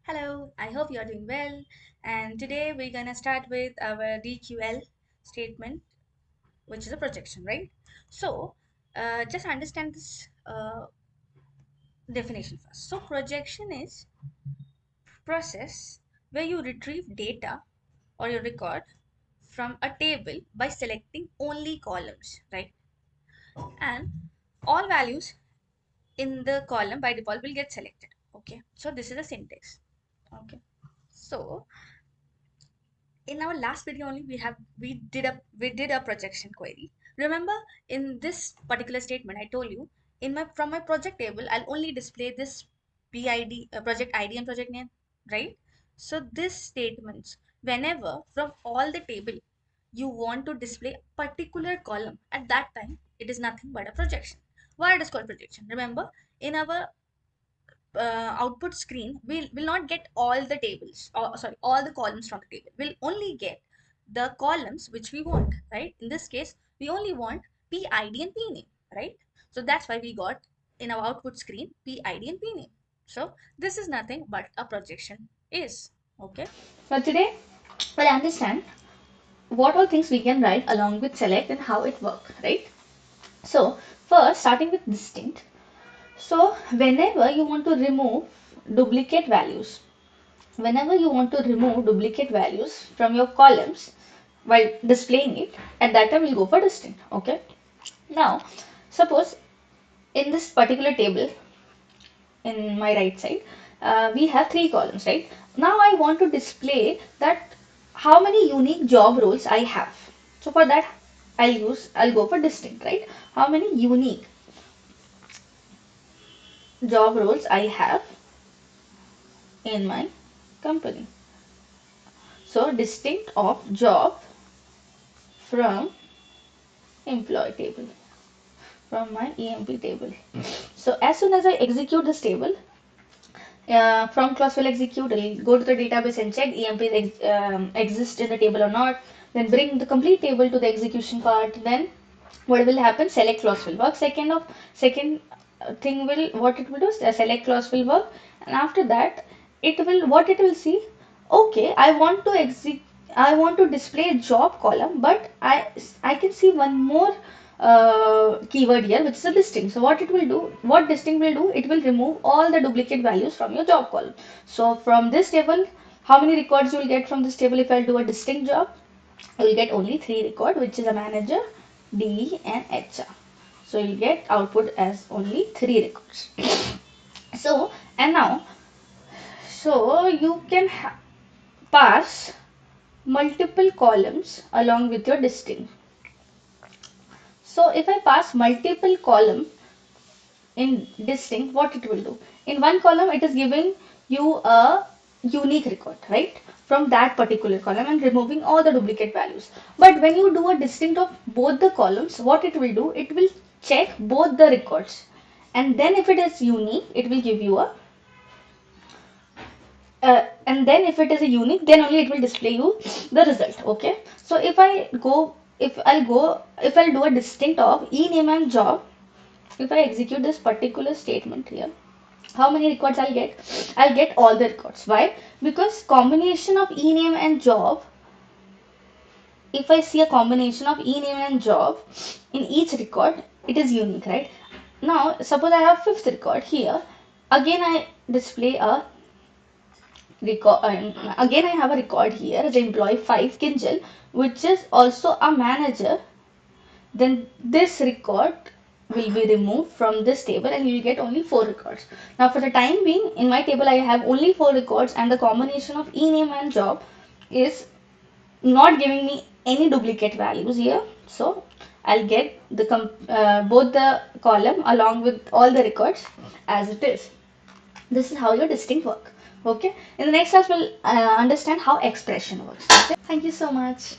Hello, I hope you are doing well. And today we're gonna start with our DQL statement, which is a projection, right? So, just understand this definition first. So, projection is process where you retrieve data or your record from a table by selecting only columns, right? And all values in the column by default will get selected. Okay, so this is a syntax. Okay, so in our last video only we did a projection query. Remember, in this particular statement I told you, in my from my project table I'll only display this PID, project ID and project name, right? So this statements, whenever from all the table you want to display a particular column, at that time it is nothing but a projection. Why it is called projection? Remember, in our output screen will not get all the tables, or sorry, all the columns from the table. We'll only get the columns which we want, right? In this case we only want PID and P name, right? So that's why we got in our output screen PID and P name. So this is nothing but a projection is. Okay, so today we'll understand what all things we can write along with select and how it works, right? So first, starting with distinct. So whenever you want to remove duplicate values, whenever you want to remove duplicate values from your columns while displaying it, at that time we'll go for distinct. Okay. Now, suppose in this particular table, in my right side, we have three columns, right? Now I want to display that how many unique job roles I have. So for that, I'll go for distinct, right? How many unique job roles I have in my company. So distinct of job from employee table, from my EMP table. So as soon as I execute this table, from clause will execute, I'll go to the database and check EMP exists in the table or not. Then bring the complete table to the execution part. Then what will happen? Select clause will work. Second thing will, what it will do is the select clause will work, and after that it will, what it will see, okay, I want to display a job column, but I can see one more keyword here, which is a distinct. So what it will do, what distinct will do, it will remove all the duplicate values from your job column. So from this table, how many records you will get from this table? If I do a distinct job, you will get only 3 records, which is a manager, DE and HR. So you get output as only 3 records. So, and now, so you can pass multiple columns along with your distinct. So if I pass multiple column in distinct, what it will do? In one column, it is giving you a unique record, right? From that particular column and removing all the duplicate values. But when you do a distinct of both the columns, what it will do? It will check both the records. And then if it is unique, it will give you a and then if it is a unique, then only it will display you the result. Okay, so if I'll do a distinct of e name and job, if I execute this particular statement here, how many records I'll get? I'll get all the records. Why? Because combination of e name and job, if I see a combination of e name and job in each record, it is unique, right? Now suppose I have fifth record here, again I display a record, again I have a record here as employee 5 Kinjal, which is also a manager. Then this record will be removed from this table and you will get only 4 records. Now for the time being, in my table I have only 4 records and the combination of e name and job is not giving me any duplicate values here. So I'll get the both the column along with all the records as it is. This is how your distinct work. Okay, in the next class we'll understand how expression works. Okay, thank you so much.